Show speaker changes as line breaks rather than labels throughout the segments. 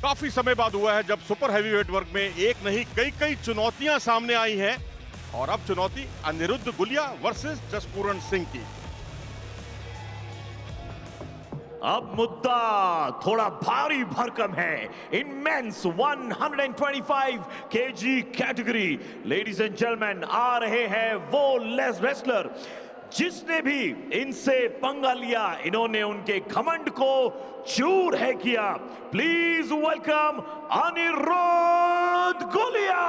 काफी समय बाद हुआ है जब सुपर हैवीवेट वर्ग में एक नहीं कई चुनौतियां सामने आई हैं और अब चुनौती अनिरुद्ध गुलिया वर्सेस जसपूरन सिंह की।
अब मुद्दा थोड़ा भारी भरकम है। In men's 125 KG category ladies and gentlemen आ रहे हैं वो रेसलर जिसने भी इनसे पंगा लिया, इन्होंने उनके घमंड को चूर है किया। Please welcome Anirudh Gulia.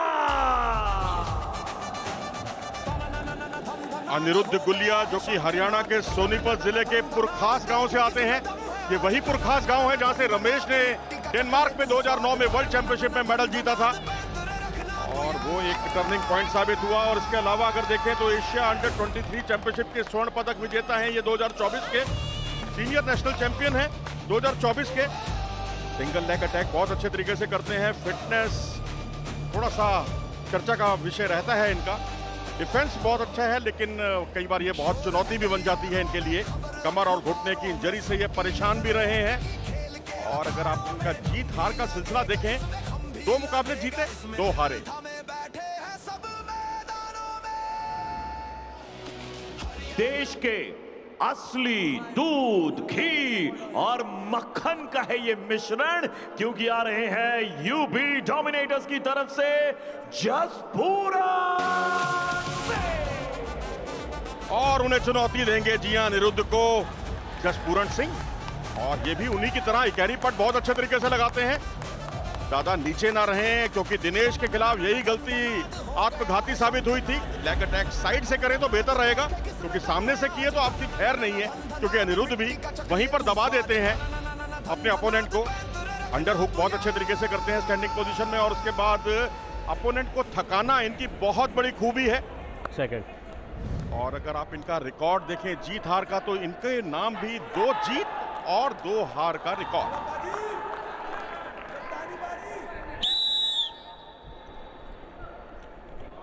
अनिरुद्ध गुलिया जो कि हरियाणा के सोनीपत जिले के पुरखास गांव से आते हैं। ये वही पुरखास गांव है जहां से रमेश ने डेनमार्क में 2009 में वर्ल्ड चैंपियनशिप में मेडल जीता था और वो एक टर्निंग पॉइंट साबित हुआ। और इसके अलावा अगर देखें तो एशिया अंडर 23 चैंपियनशिप के स्वर्ण पदक विजेता हैं ये 2024 के, सीनियर नेशनल चैंपियन है 2024 के। सिंगल लेग अटैक बहुत अच्छे तरीके से करते हैं। फिटनेस थोड़ा सा चर्चा का विषय रहता है इनका। डिफेंस बहुत अच्छा है लेकिन कई बार ये बहुत चुनौती भी बन जाती है इनके लिए। कमर और घुटने की इंजरी से ये परेशान भी रहे हैं। और अगर आप इनका जीत हार का सिलसिला देखें, 2 मुकाबले जीते 2 हारे।
देश के असली दूध, घी और मक्खन का है ये मिश्रण, क्योंकि आ रहे हैं यूबी डोमिनेटर्स की तरफ से जसपूरन
और उन्हें चुनौती देंगे जी हां अनिरुद्ध को जसपूरन सिंह। और ये भी उन्हीं की तरह इकैनी पट बहुत अच्छे तरीके से लगाते हैं। ज्यादा नीचे ना रहें क्योंकि दिनेश के खिलाफ यही गलती आत्मघाती साबित हुई थी। लेग अटैक साइड से करें तो बेहतर रहेगा क्योंकि सामने से किए तो आपकी खैर नहीं है, क्योंकि अनिरुद्ध भी वहीं पर दबा देते हैं अपने अपोनेंट को। अंडर हुक बहुत अच्छे तरीके से करते हैं स्टैंडिंग पोजीशन में और उसके बाद अपोनेंट को थकाना इनकी बहुत बड़ी खूबी है।
सेकंड।
और अगर आप इनका रिकॉर्ड देखें जीत हार का तो इनके नाम भी 2 जीत और 2 हार का रिकॉर्ड।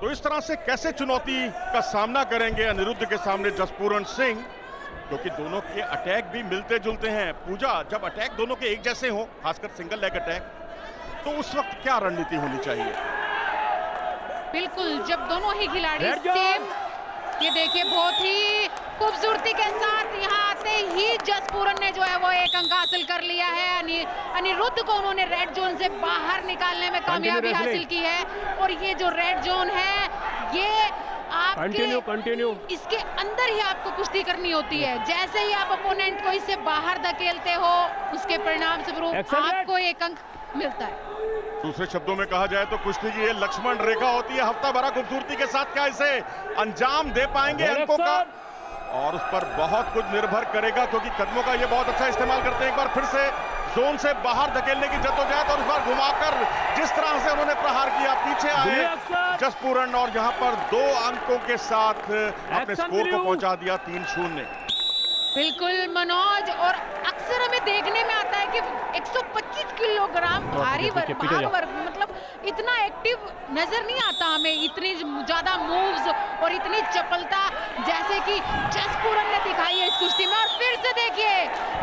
तो इस तरह से कैसे चुनौती का सामना करेंगे अनिरुद्ध के सामने जसपूरन सिंह, क्योंकि दोनों के अटैक भी मिलते जुलते हैं। पूजा, जब अटैक दोनों के एक जैसे हो, खासकर सिंगल लेग अटैक, तो उस वक्त क्या रणनीति होनी चाहिए?
बिल्कुल, जब दोनों ही खिलाड़ी सेम, ये देखिए बहुत ही खूबसूरती के साथ यहाँ आते ही जसपूरन ने जो है वो 1 अंक हासिल कर लिया है। अनिरुद्ध को उन्होंने रेड जोन से बाहर निकालने में कामयाबी हासिल की है। और ये जो रेड जोन है ये आपके
कंटिन्यू
इसके अंदर ही आपको कुश्ती करनी होती है। जैसे ही आप अपोनेंट को इससे बाहर धकेलते हो उसके परिणाम स्वरूप आपको 1 अंक मिलता है।
दूसरे शब्दों में कहा जाए तो कुश्ती की ये लक्ष्मण रेखा होती है। हफ्ता भरा खूबसूरती के साथ क्या इसे अंजाम दे पाएंगे अंकों का, और उस पर बहुत कुछ निर्भर करेगा क्योंकि कदमों का ये बहुत अच्छा इस्तेमाल करते हैं। एक बार फिर से जोन से बाहर धकेलने की जद्दोजहद और उस बार घुमाकर जिस तरह से उन्होंने प्रहार किया, पीछे आए जसपूरन और यहां पर 2 अंकों के साथ अपने स्कोर को पहुंचा दिया 3-0।
बिल्कुल मनोज, और अक्सर हमें देखने में आता है कि 125 किलोग्राम भारी भाग वर्ग मतलब इतना एक्टिव नजर नहीं आता हमें, इतनी ज्यादा मूव्स और इतनी चपलता जैसे कि जसपूरन ने दिखाई है इस कुश्ती में। और फिर से देखिए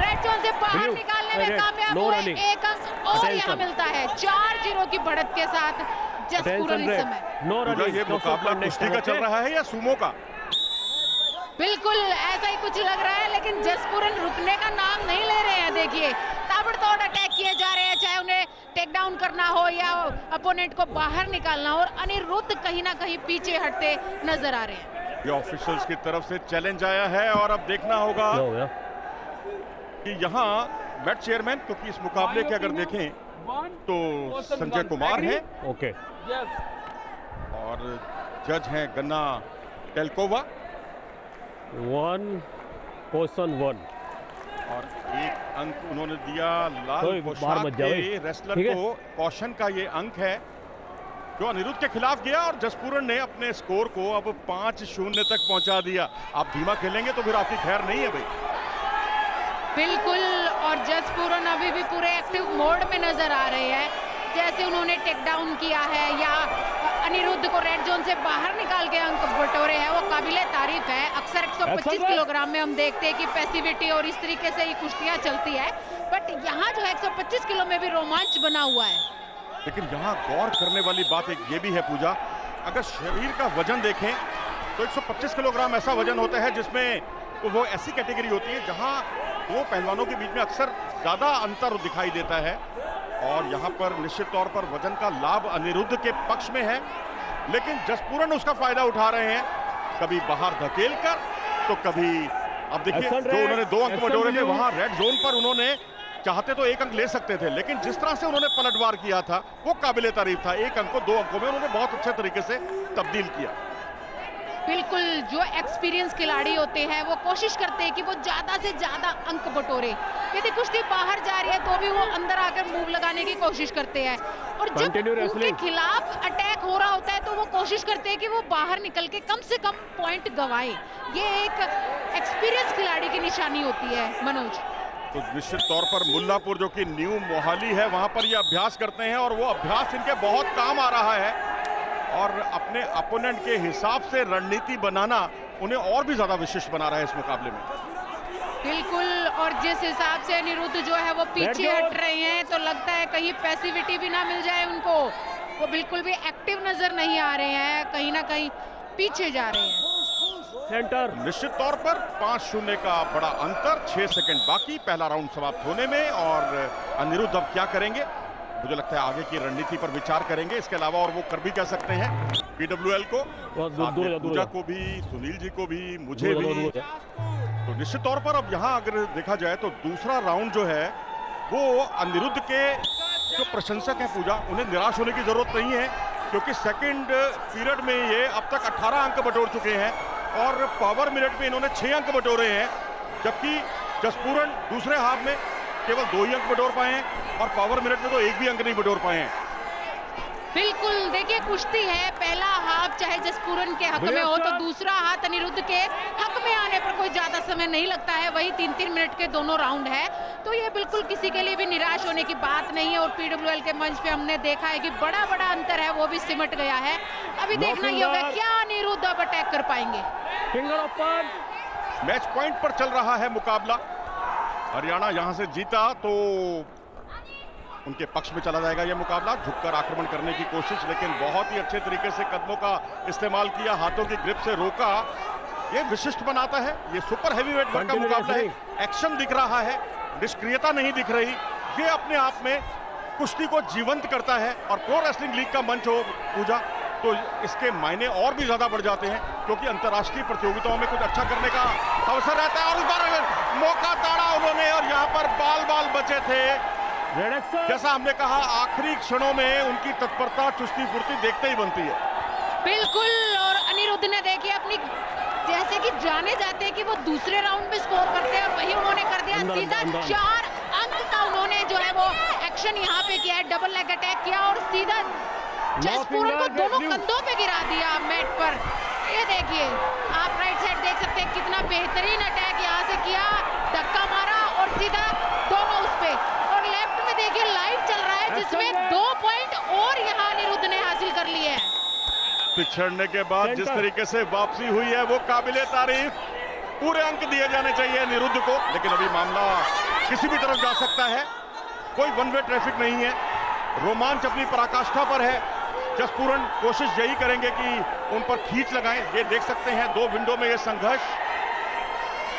रेड जोन से बाहर निकालने में कामयाब हुए, 1 अंक और यहाँ मिलता है। 4-0 की बढ़त के साथ जसपूरन इस समय।
ये मुकाबला कुश्ती का चल रहा है या सुमो का?
बिल्कुल ऐसा ही कुछ लग रहा है, लेकिन जसपूरन रुकने का नाम नहीं ले रहे हैं। देखिए ताबड़तोड़ अटैक किए जा रहे हैं, चाहे उन्हें टेक डाउन करना हो या अपोनेंट को बाहर निकालना हो। और अनिरुद्ध कहीं ना कहीं पीछे हटते नजर आ रहे हैं।
ये ऑफिशियल्स की तरफ से चैलेंज आया है और अब देखना होगा कि यहाँ वेट चेयरमैन, क्योंकि इस मुकाबले के अगर देखें तो संजय कुमार हैं
ओके
और जज हैं गन्ना टेल्कोवा
1-1
और 1 अंक उन्होंने दिया लाल पोशाक के रेसलर को। कौशन का ये अंक है जो अनिरुद्ध के खिलाफ गया और जसपूरन ने अपने स्कोर को अब 5-0 तक पहुंचा दिया। आप धीमा खेलेंगे तो फिर आपकी खैर नहीं है भाई।
बिल्कुल, और जसपूरन अभी भी पूरे एक्टिव मोड में नजर आ रहे हैं। जैसे उन्होंने टेक डाउन किया है या अनिरुद्ध को रेड जोन से बाहर निकाल के अंक बटोरे हैं, वो काबिले तारीफ तारीफ है। अक्सर 125 किलोग्राम में हम देखते हैं कि पैसिविटी और इस तरीके से ही कुश्तियां चलती है, बट यहाँ जो है 125 किलो में भी रोमांच बना हुआ है।
लेकिन यहाँ गौर करने वाली बात एक ये भी है पूजा, अगर शरीर का वजन देखें तो 125 किलोग्राम ऐसा वजन होता है जिसमें वो ऐसी कैटेगरी होती है जहाँ दो पहलवानों के बीच में अक्सर ज्यादा अंतर दिखाई देता है, और यहाँ पर निश्चित तौर पर वजन का लाभ अनिरुद्ध के पक्ष में है, लेकिन जसपूरन उसका फायदा उठा रहे हैं, कभी बाहर धकेल कर तो कभी, अब देखिए जो उन्होंने 2 अंक बटोरे थे वहां रेड जोन पर, उन्होंने चाहते तो 1 अंक ले सकते थे, लेकिन जिस तरह से उन्होंने पलटवार किया था वो काबिले तारीफ था। 1 अंक को 2 अंकों में उन्होंने बहुत अच्छे तरीके से तब्दील किया।
बिल्कुल, जो एक्सपीरियंस खिलाड़ी होते हैं वो कोशिश करते हैं कि वो ज्यादा से ज्यादा अंक बटोरे। यदि कुश्ती बाहर जा रही है तो भी वो अंदर आकर मूव लगाने की कोशिश करते हैं, और जब उनके खिलाफ अटैक हो रहा होता है तो वो कोशिश करते हैं कि वो बाहर निकल के कम से कम पॉइंट गंवाएं। ये एक एक्सपीरियंस खिलाड़ी की निशानी होती है मनोज।
तो निश्चित तौर पर मुल्लापुर जो कि न्यू मोहाली है वहां पर ये अभ्यास करते हैं, और वो अभ्यास इनके बहुत काम आ रहा है, और अपने अपोनेंट के हिसाब से रणनीति बनाना उन्हें और भी ज्यादा विशिष्ट बना रहा है इस मुकाबले में।
बिल्कुल, और जिस हिसाब से अनिरुद्ध जो है वो पीछे हट रहे हैं तो लगता है कहीं पैसिविटी भी ना मिल जाए उनको। वो बिल्कुल भी एक्टिव नजर नहीं आ रहे हैं, कहीं ना कहीं पीछे जा रहे हैं।
सेंटर
निश्चित तौर पर 5-0 का बड़ा अंतर, 6 सेकंड बाकी पहला राउंड समाप्त होने में, और अनिरुद्ध अब क्या करेंगे? मुझे लगता है आगे की रणनीति पर विचार करेंगे। इसके अलावा और वो कर भी कह सकते हैं PWL को, पूजा को भी, सुनील जी को भी, मुझे भी। तो निश्चित तौर पर अब यहाँ अगर देखा जाए तो दूसरा राउंड जो है वो अनिरुद्ध के जो प्रशंसक हैं पूजा, उन्हें निराश होने की जरूरत नहीं है, क्योंकि सेकंड पीरियड में ये अब तक 18 अंक बटोर चुके हैं, और पावर मिनट में इन्होंने 6 अंक बटोरे हैं, जबकि जसपूरन दूसरे हाफ में केवल 2 ही अंक बटोर पाए हैं, और पावर मिनट में तो 1 भी अंक नहीं बटोर पाए हैं।
बिल्कुल, देखिए कुश्ती है, पहला हाफ चाहे जसपूरन के हक में हो तो दूसरा हाथ अनिरुद्ध के हक में आने पर कोई ज्यादा समय नहीं लगता है, वही 3-3 मिनट के दोनों राउंड है, तो ये बिल्कुल किसी के लिए भी निराश होने की बात नहीं है। और PWL के मंच पे हमने देखा है कि बड़ा बड़ा अंतर है वो भी सिमट गया है। अभी देखना ये होगा क्या अनिरुद्ध अब अटैक कर पाएंगे।
फिंगर ओपन,
मैच पॉइंट पर चल रहा है मुकाबला। हरियाणा यहां से जीता तो उनके पक्ष में चला जाएगा यह मुकाबला। झुककर आक्रमण करने की कोशिश, लेकिन बहुत ही अच्छे तरीके से कदमों का इस्तेमाल किया, हाथों की ग्रिप से रोका। ये विशिष्ट बनाता है, ये सुपर हैवीवेट वर्ग का मुकाबला है। एक्शन दिख रहा है, निष्क्रियता नहीं दिख रही। ये अपने आप में कुश्ती को जीवंत करता है, और प्रो रेसलिंग लीग का मंच हो पूजा तो इसके मायने और भी ज्यादा बढ़ जाते हैं, क्योंकि अंतर्राष्ट्रीय प्रतियोगिताओं में कुछ अच्छा करने का अवसर रहता है। और इस बार मौका ताड़ा उन्होंने, और यहाँ पर बाल बचे थे। जैसा हमने कहा, आखिरी क्षणों में उनकी तत्परता, चुस्ती फुर्ती देखते ही बनती है।
बिल्कुल, और अनिरुद्ध ने देखिए अपनी, जैसे कि जाने जाते हैं कि वो दूसरे राउंड में स्कोर करते हैं, वही उन्होंने कर दिया। सीधा 4 अंक का उन्होंने जो है वो एक्शन यहाँ पे किया है, डबल लेग अटैक किया, और सीधा जसपूरन को दोनों कंधों पे गिरा दिया मैट पर। ये देखिए, आप राइट साइड देख सकते हैं कितना बेहतरीन अटैक यहाँ से किया, धक्का मारा और सीधा दोनों उस पे। और लेफ्ट में देखिए लाइव चल रहा है, जिसमें 2 पॉइंट और यहाँ अनिरुद्ध ने हासिल कर लिए हैं।
पिछड़ने के बाद जिस तरीके से वापसी हुई है वो काबिले तारीफ, पूरे अंक दिए जाने चाहिए अनिरुद्ध को, लेकिन अभी मामला किसी भी तरफ जा सकता है। कोई वन वे ट्रैफिक नहीं है, रोमांच अपनी पराकाष्ठा पर है। जसपूरन कोशिश यही करेंगे कि उन पर खींच लगाएं। ये देख सकते हैं 2 विंडो में ये संघर्ष।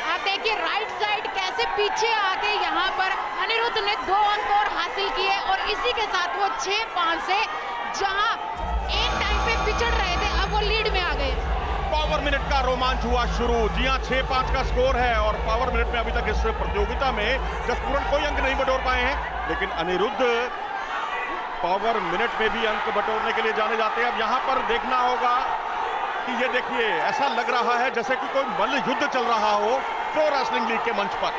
आप देखिए राइट साइड कैसे पीछे आके यहाँ पर अनिरुद्ध ने 2 अंक और हासिल किए, और इसी के साथ वो 6-5 से जहां एक टाइम पे पिछड़ रहे थे अब वो लीड में आ गए।
पावर मिनट का रोमांच हुआ शुरू। जी हां, 6-5 का स्कोर है, और पावर मिनट में अभी तक इस प्रतियोगिता में जसपूरन कोई अंक नहीं बटोर पाए हैं, लेकिन अनिरुद्ध पावर मिनट में भी अंक बटोरने के लिए जाने जाते हैं। अब यहाँ पर देखना होगा कि ये देखिए, ऐसा लग रहा है जैसे कि कोई मल्ल युद्ध चल रहा हो प्रो रेसलिंग लीग के मंच पर।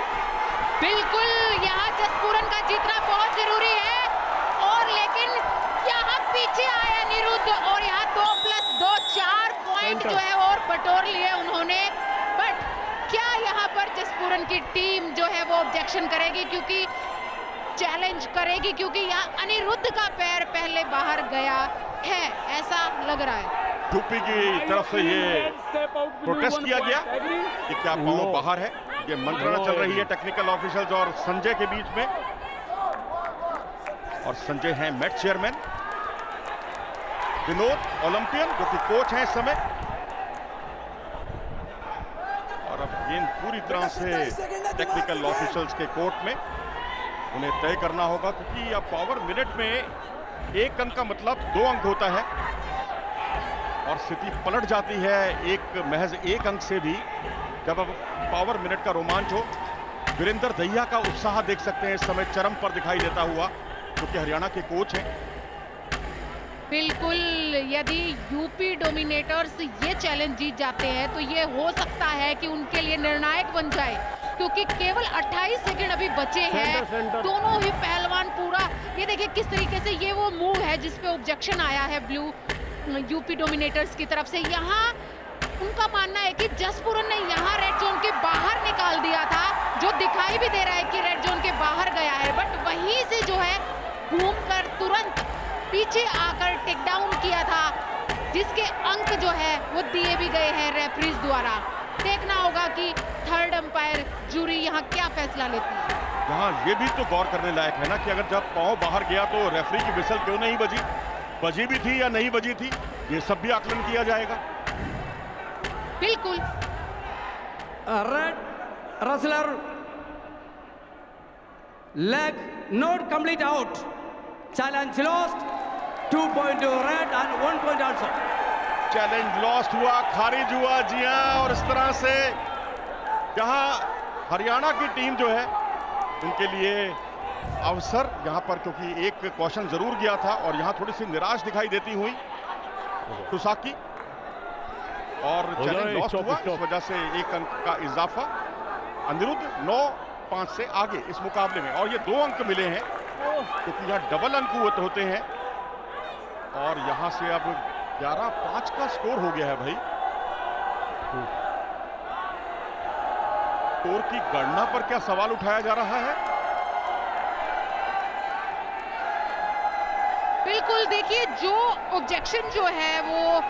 बिल्कुल, यहाँ जसपूरन का जीतना बहुत जरूरी है, और लेकिन यहाँ पीछे आए अनिरुद्ध, और यहाँ 2+2 4 पॉइंट जो है और बटोर लिए उन्होंने। बट क्या यहाँ पर जसपूरन की टीम जो है वो ऑब्जेक्शन करेगी, क्योंकि चैलेंज करेगी, क्योंकि यहाँ अनिरुद्ध का पैर पहले बाहर गया है, ऐसा लग रहा है।
यूपी की तरफ से ये प्रोटेस्ट किया गया कि क्या पांव बाहर है। ये मंत्रणा चल रही है टेक्निकल ऑफिशियल्स और संजय के बीच में, और संजय हैं मेट चेयरमैन, विनोद ओलंपियन जो कि कोच हैं इस समय। और अब गेंद पूरी तरह से टेक्निकल ऑफिशियल्स के कोर्ट में, उन्हें तय करना होगा क्योंकि अब पावर मिनट में 1 अंक का मतलब 2 अंक होता है और स्थिति पलट जाती है महज 1 अंक से भी जब अब पावर मिनट का रोमांच हो। वीरेंद्र दहिया का उत्साह देख सकते हैं इस समय चरम पर दिखाई देता हुआ, क्योंकि हरियाणा के कोच हैं।
बिल्कुल, यदि यूपी डोमिनेटर्स ये चैलेंज जीत जाते हैं तो ये हो सकता है कि उनके लिए निर्णायक बन जाए, क्योंकि केवल 28 सेकंड अभी बचे हैं। दोनों ही पहलवान पूरा, ये देखिए किस तरीके से ये वो मूव है जिसपे ऑब्जेक्शन आया है ब्लू यूपी डोमिनेटर्स की तरफ से। यहाँ उनका मानना है कि जसपुरन ने यहाँ रेड जोन के बाहर निकाल दिया था, जो दिखाई भी दे रहा है कि रेड जोन के बाहर गया है, बट वहीं से जो है घूमकर तुरंत पीछे आकर टेक डाउन किया था, जिसके अंक जो है वो दिए भी गए हैं रेफरीज द्वारा। देखना होगा कि थर्ड अंपायर जूरी यहाँ क्या फैसला लेती है।
यहाँ ये भी तो गौर करने लायक है ना कि अगर जब पांव बाहर गया तो रेफरी की विसल क्यों नहीं बजी भी थी या नहीं बजी थी, ये सब भी आकलन किया जाएगा।
बिल्कुल।
Red wrestler leg not complete out, challenge lost, 2 point to red and 1 point also.
Challenge lost हुआ, खारिज हुआ जी हां। और इस तरह से यहाँ हरियाणा की टीम जो है उनके लिए अवसर यहाँ पर, क्योंकि एक क्वेश्चन जरूर गया था और यहाँ थोड़ी सी निराश दिखाई देती हुई कुसाकी, और चैलेंज लॉस्ट हुआ, इस वजह से 1 अंक का इजाफा। अनिरुद्ध 9-5 से आगे इस मुकाबले में, और ये 2 अंक मिले हैं क्योंकि यहाँ डबल अंक होते हैं, और यहाँ से अब 11-5 का स्कोर हो गया है भाई। स्कोर की गणना पर क्या सवाल उठाया जा रहा है?
बिल्कुल, देखिए जो ऑब्जेक्शन जो है वो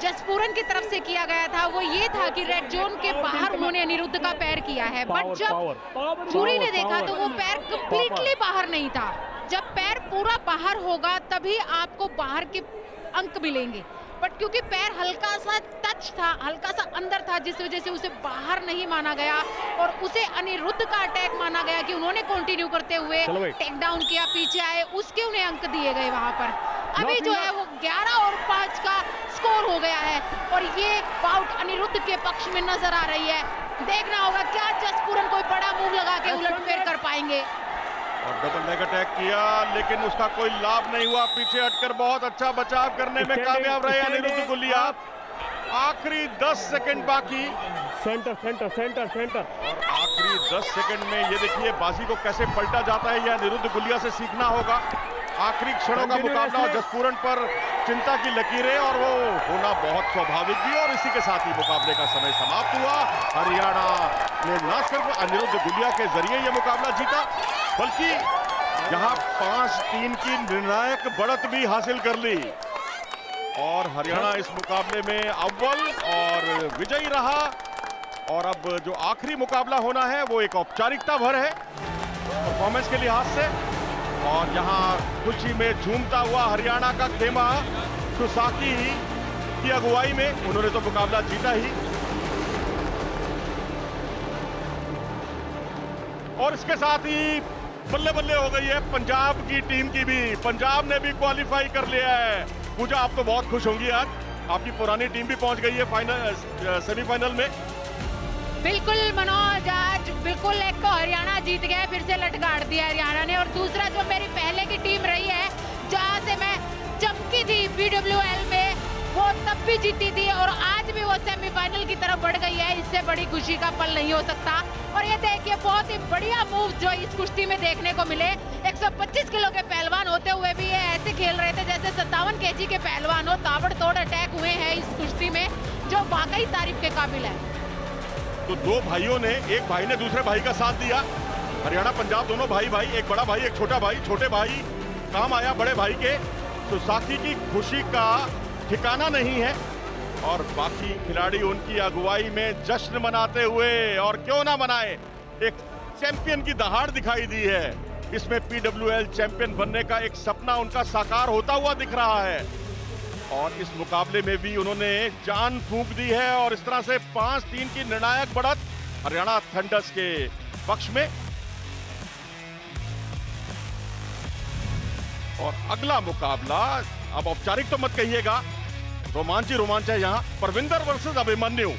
जसपुरन की तरफ से किया गया था वो ये था कि रेड जोन के बाहर उन्होंने अनिरुद्ध का पैर किया है, बट जब जूरी ने देखा तो वो पैर कंप्लीटली बाहर नहीं था। जब पैर पूरा बाहर होगा तभी आपको बाहर के अंक मिलेंगे, बट क्योंकि पैर हल्का सा टच था, हल्का सा अंदर था, जिस वजह से उसे बाहर नहीं माना गया और उसे अनिरुद्ध का अटैक माना गया कि उन्होंने कंटिन्यू करते हुए टेक डाउन किया, पीछे आए, उसके उन्हें अंक दिए गए वहां पर। अभी जो है वो 11-5 का स्कोर हो गया है और ये बाउट अनिरुद्ध के पक्ष में नजर आ रही है। देखना होगा क्या जसपुरन कोई बड़ा मूव लगा के उलटफेर कर पाएंगे।
और डबल लेग अटैक किया लेकिन उसका कोई लाभ नहीं हुआ, पीछे हटकर बहुत अच्छा बचाव करने में कामयाब रहे अनिरुद्ध गुलिया। आखिरी 10 सेकंड बाकी,
सेंटर सेंटर सेंटर सेंटर,
और आखिरी 10 सेकंड में ये देखिए बाजी को कैसे पलटा जाता है, यह अनिरुद्ध गुलिया से सीखना होगा। आखिरी क्षणों का मुकाबला और जसपुरन पर चिंता की लकीरें, और वो होना बहुत स्वाभाविक भी, और इसी के साथ ही मुकाबले का समय समाप्त हुआ। हरियाणा ने न सिर्फ अनिरुद्ध गुलिया के जरिए यह मुकाबला जीता, बल्कि यहाँ 5-3 की निर्णायक बढ़त भी हासिल कर ली, और हरियाणा इस मुकाबले में अव्वल और विजयी रहा। और अब जो आखिरी मुकाबला होना है वो एक औपचारिकता भर है परफॉर्मेंस के लिहाज से, और यहाँ खुशी में झूमता हुआ हरियाणा का खेमा कुसाकी की अगुवाई में, उन्होंने तो मुकाबला जीता ही, और इसके साथ ही बल्ले बल्ले हो गई है पंजाब की टीम की भी। पंजाब ने भी क्वालिफाई कर लिया है। पूजा आप तो बहुत खुश होंगी, आज आपकी पुरानी टीम भी पहुंच गई है फाइनल सेमीफाइनल में।
बिल्कुल मनोज, आज बिल्कुल एक तो हरियाणा जीत गया, फिर से लटकाट दिया हरियाणा ने, और दूसरा जो मेरी पहले की टीम रही है जहां से मैं चमकी थी BWL में, वो तब भी जीती थी और आज भी वो सेमीफाइनल की तरफ बढ़ गई है। इससे बड़ी खुशी का पल नहीं हो सकता। और ये देखिए बहुत ही बढ़िया मूव जो इस कुश्ती में देखने को मिले। 125 किलो के पहलवान होते हुए भी ये ऐसे खेल रहे थे जैसे 57 kg के पहलवान हो। ताबड़तोड़ अटैक हुए हैं इस कुश्ती में जो वाकई तारीफ के काबिल है।
तो 2 भाइयों ने, एक भाई ने दूसरे भाई का साथ दिया, हरियाणा पंजाब दोनों भाई भाई, एक बड़ा भाई एक छोटा भाई, छोटे भाई काम आया बड़े भाई के। तो साकी की खुशी का ठिकाना नहीं है। और बाकी खिलाड़ी उनकी अगुवाई में जश्न मनाते हुए, और क्यों ना मनाए, एक चैंपियन की दहाड़ दिखाई दी है। इसमें PWL चैंपियन बनने का एक सपना उनका साकार होता हुआ दिख रहा है और इस मुकाबले में भी उन्होंने जान फूंक दी है और इस तरह से 5-3 की निर्णायक बढ़त हरियाणा थंडर्स के पक्ष में। और अगला मुकाबला, अब औपचारिक तो मत कहिएगा, रोमांच है यहाँ, परविंदर वर्सेस अभिमन्यु।